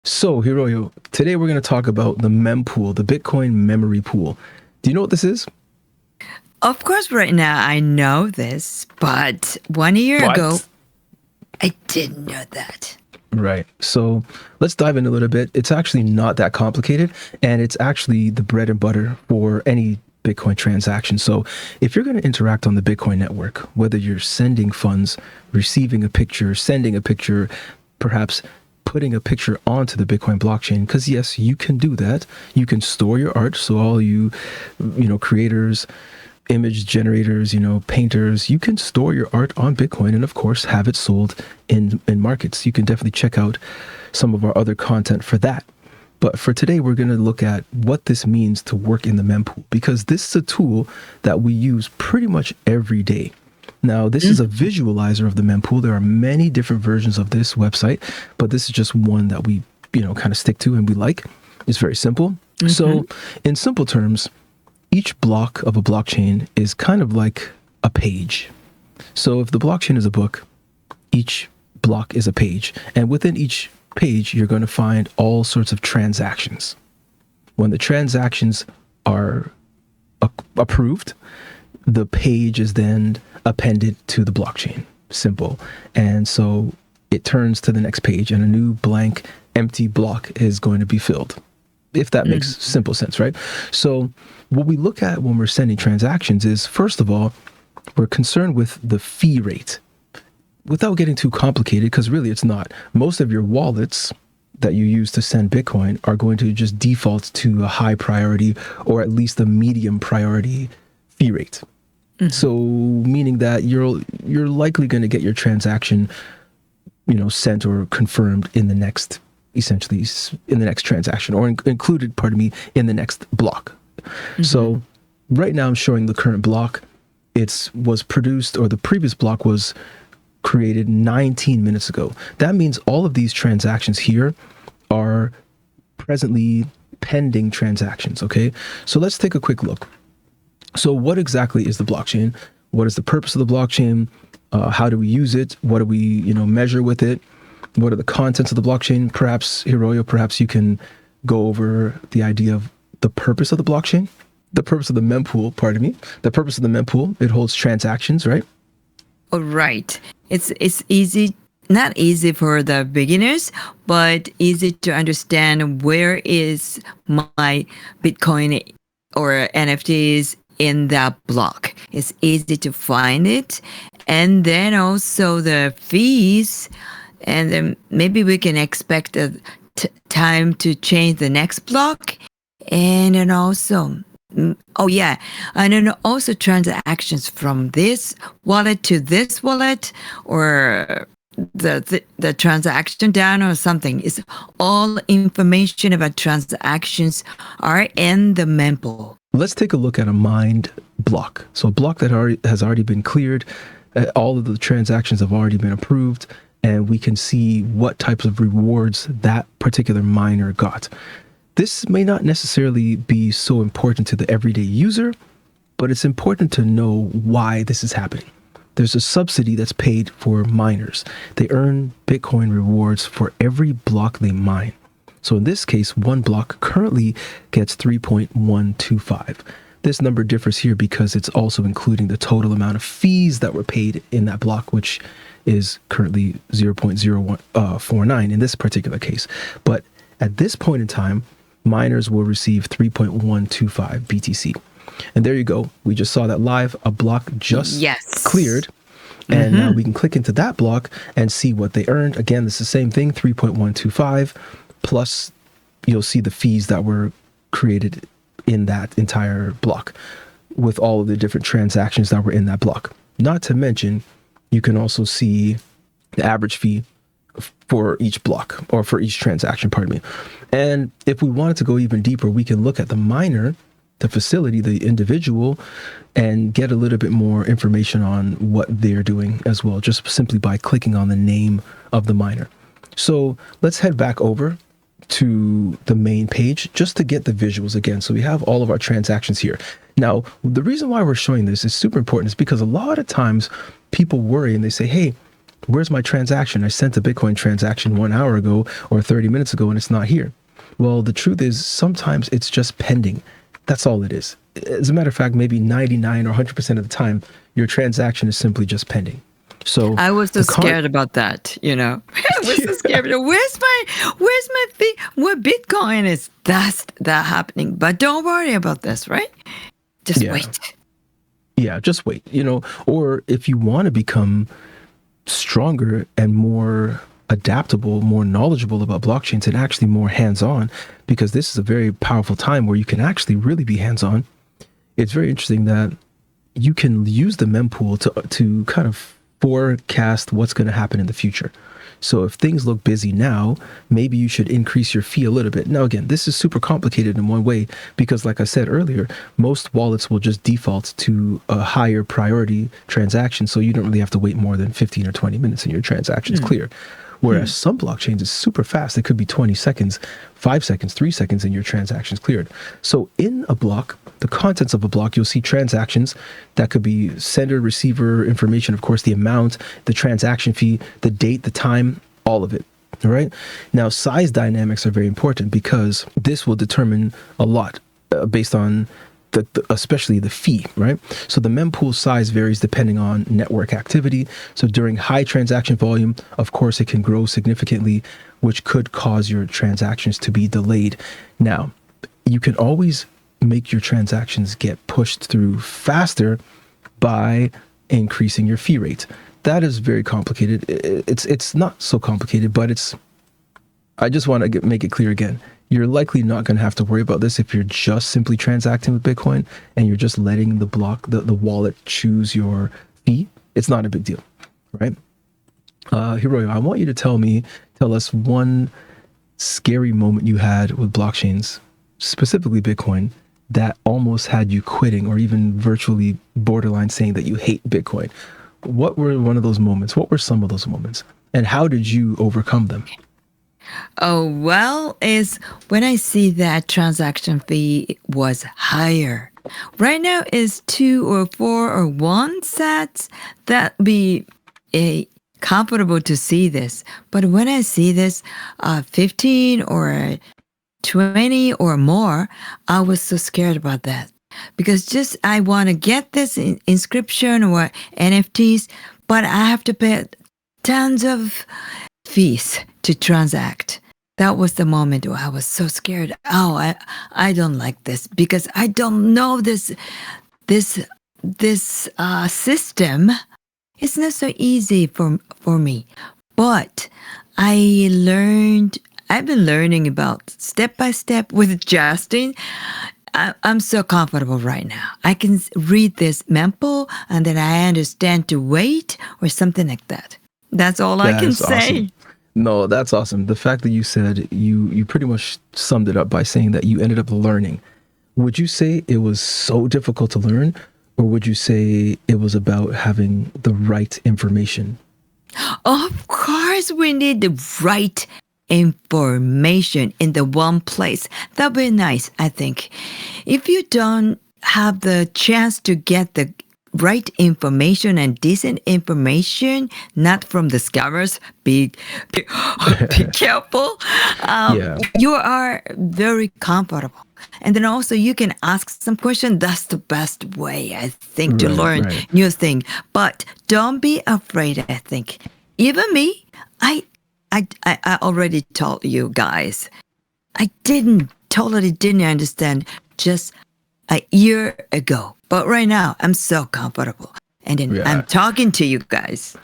So, Hiroyo, today we're going to talk about the mempool, the Bitcoin memory pool. Do you know what this is? Of course, right now I know this, but 1 year ago, What? I didn't know that. Right. So, let's dive in a little bit. It's actually not that complicated, and it's actually the bread and butter for any Bitcoin transaction. So, if you're going to interact on the Bitcoin network, whether you're sending funds, receiving a picture, sending a picture, perhaps putting a picture onto the Bitcoin blockchain, because yes, you can do that. You can store your art. So all you creators, image generators, painters, you can store your art on Bitcoin and of course have it sold in markets. You can definitely check out some of our other content for that. But for today, we're going to look at what this means to work in the mempool, because this is a tool that we use pretty much every day. Now, this is a visualizer of the mempool. There are many different versions of this website, but this is just one that we, kind of stick to and we like. It's very simple. So, in simple terms, each block of a blockchain is kind of like a page. So, if the blockchain is a book, each block is a page. And within each page, you're going to find all sorts of transactions. When the transactions are approved, the page is then appended to the blockchain. Simple. And so it turns to the next page and a new blank empty block is going to be filled, if that makes simple sense, right? So what we look at when we're sending transactions is, first of all, we're concerned with the fee rate without getting too complicated, because really it's not. Most of your wallets that you use to send Bitcoin are going to just default to a high priority or at least a medium priority fee rate. So meaning that you're likely going to get your transaction, sent or confirmed in the next, essentially in the next transaction, or included, in the next block. So right now I'm showing the current block. Was produced, or the previous block was created 19 minutes ago. That means all of these transactions here are presently pending transactions. Okay. So let's take a quick look. So what exactly is the blockchain? What is the purpose of the blockchain? How do we use it? What do we, measure with it? What are the contents of the blockchain? Perhaps, Hiroyo, perhaps you can go over the idea of the purpose of the blockchain. The purpose of the mempool, pardon me. The purpose of the mempool, it holds transactions, right? All right. It's easy, not easy for the beginners, but easy to understand where is my Bitcoin or NFTs in that block. It's easy to find it. And then also the fees, and then maybe we can expect a time to change the next block. And then also, oh yeah, and then also transactions from this wallet to this wallet, or the transaction down or something. Is all information about transactions are in the mempool. Let's take a look at a mined block. So a block that has already been cleared. All of the transactions have already been approved, and we can see what types of rewards that particular miner got. This may not necessarily be so important to the everyday user, but it's important to know why this is happening. There's a subsidy that's paid for miners. They earn Bitcoin rewards for every block they mine. So in this case, one block currently gets 3.125. This number differs here because it's also including the total amount of fees that were paid in that block, which is currently 0.0149 in this particular case. But at this point in time, miners will receive 3.125 BTC. And there you go. We just saw that live. A block just cleared. And now we can click into that block and see what they earned. Again, it's the same thing, 3.125. Plus, you'll see the fees that were created in that entire block with all of the different transactions that were in that block. Not to mention, you can also see the average fee for each block, or for each transaction, pardon me. And if we wanted to go even deeper, we can look at the miner, the facility, the individual, and get a little bit more information on what they're doing as well, just simply by clicking on the name of the miner. So let's head back over to the main page just to get the visuals again. So we have all of our transactions here. Now, the reason why we're showing this is super important is because a lot of times people worry and they say, hey, Where's my transaction? I sent a Bitcoin transaction 1 hour ago or 30 minutes ago and it's not here. Well, the truth is sometimes it's just pending. That's all it is. As a matter of fact, maybe 99 or 100% of the time, your transaction is simply just pending. So I was so scared about that, I was so scared. Where's my fee? What Bitcoin is that happening? But don't worry about this, right? Just yeah, wait. yeah, just wait. Or if you want to become stronger and more adaptable, more knowledgeable about blockchains, and actually more hands-on, because this is a very powerful time where you can actually really be hands-on. It's very interesting that you can use the mempool to kind of forecast what's going to happen in the future. So if things look busy now, maybe you should increase your fee a little bit. Now, again, this is super complicated in one way because, like I said earlier, most wallets will just default to a higher priority transaction. So you don't really have to wait more than 15 or 20 minutes and your transaction is clear. Whereas some blockchains is super fast. It could be 20 seconds, 5 seconds, 3 seconds, and your transaction's cleared. So in a block, the contents of a block, you'll see transactions that could be sender, receiver information, of course, the amount, the transaction fee, the date, the time, all of it. All right. Now, size dynamics are very important because this will determine a lot based on especially the fee, right? So the mempool size varies depending on network activity. So during high transaction volume, of course, it can grow significantly, which could cause your transactions to be delayed. Now, you can always make your transactions get pushed through faster by increasing your fee rate. That is very complicated. It's not so complicated, but I just want to make it clear again. You're likely not going to have to worry about this if you're just simply transacting with Bitcoin and you're just letting the wallet choose your fee. It's not a big deal, right? Hiroyo, I want you to tell us one scary moment you had with blockchains, specifically Bitcoin, that almost had you quitting or even virtually borderline saying that you hate Bitcoin. What were one of those moments? What were some of those moments? And how did you overcome them? Oh, well, is when I see that transaction fee was higher. Right now is 2 or 4 or 1 sats. That be comfortable to see this. But when I see this 15 or 20 or more, I was so scared about that. Because just I want to get this inscription or NFTs, but I have to pay tons of fees to transact. That was the moment where I was so scared. Oh, I don't like this because I don't know this system. It's not so easy for me. But I've been learning about step by step with Justin. I'm so comfortable right now. I can read this mempool and then I understand to wait or something like that. That's all I That can is say. awesome. No, that's awesome. The fact that you said you pretty much summed it up by saying that you ended up learning. Would you say it was so difficult to learn, or would you say it was about having the right information? Of course, we need the right information in the one place. That'd be nice, I think. If you don't have the chance to get the right information and decent information, not from the scammers, be careful. Yeah, You are very comfortable. And then also you can ask some question. That's the best way, I think, to right, learn right. new thing. But don't be afraid, I think. Even me, I already told you guys, I totally didn't understand just a year ago. But right now, I'm so comfortable. And then I'm Yeah. talking to you guys.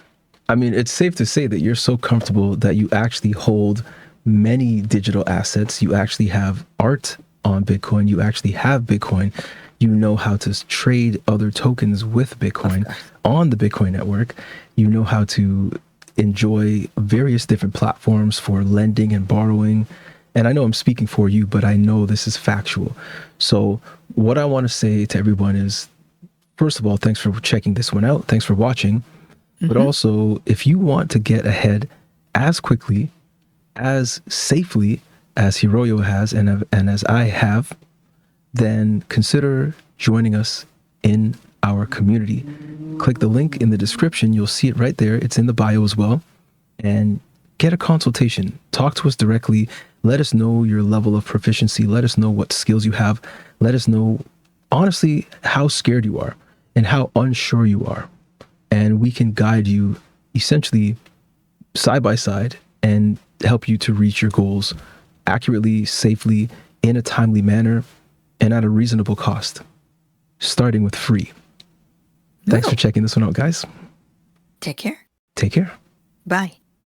I mean, it's safe to say that you're so comfortable that you actually hold many digital assets. You actually have art on Bitcoin. You actually have Bitcoin. You know how to trade other tokens with Bitcoin on the Bitcoin network. You know how to enjoy various different platforms for lending and borrowing. And I know I'm speaking for you, but I know this is factual. So what I want to say to everyone is, first of all, thanks for checking this one out. Thanks for watching. But also, if you want to get ahead as quickly, as safely as Hiroyo has and as I have, then consider joining us in our community. Click the link in the description. You'll see it right there. It's in the bio as well. And get a consultation. Talk to us directly. Let us know your level of proficiency. Let us know what skills you have. Let us know, honestly, how scared you are and how unsure you are. And we can guide you essentially side by side and help you to reach your goals accurately, safely, in a timely manner, and at a reasonable cost, starting with free. Thanks for checking this one out, guys. Take care. Take care. Bye.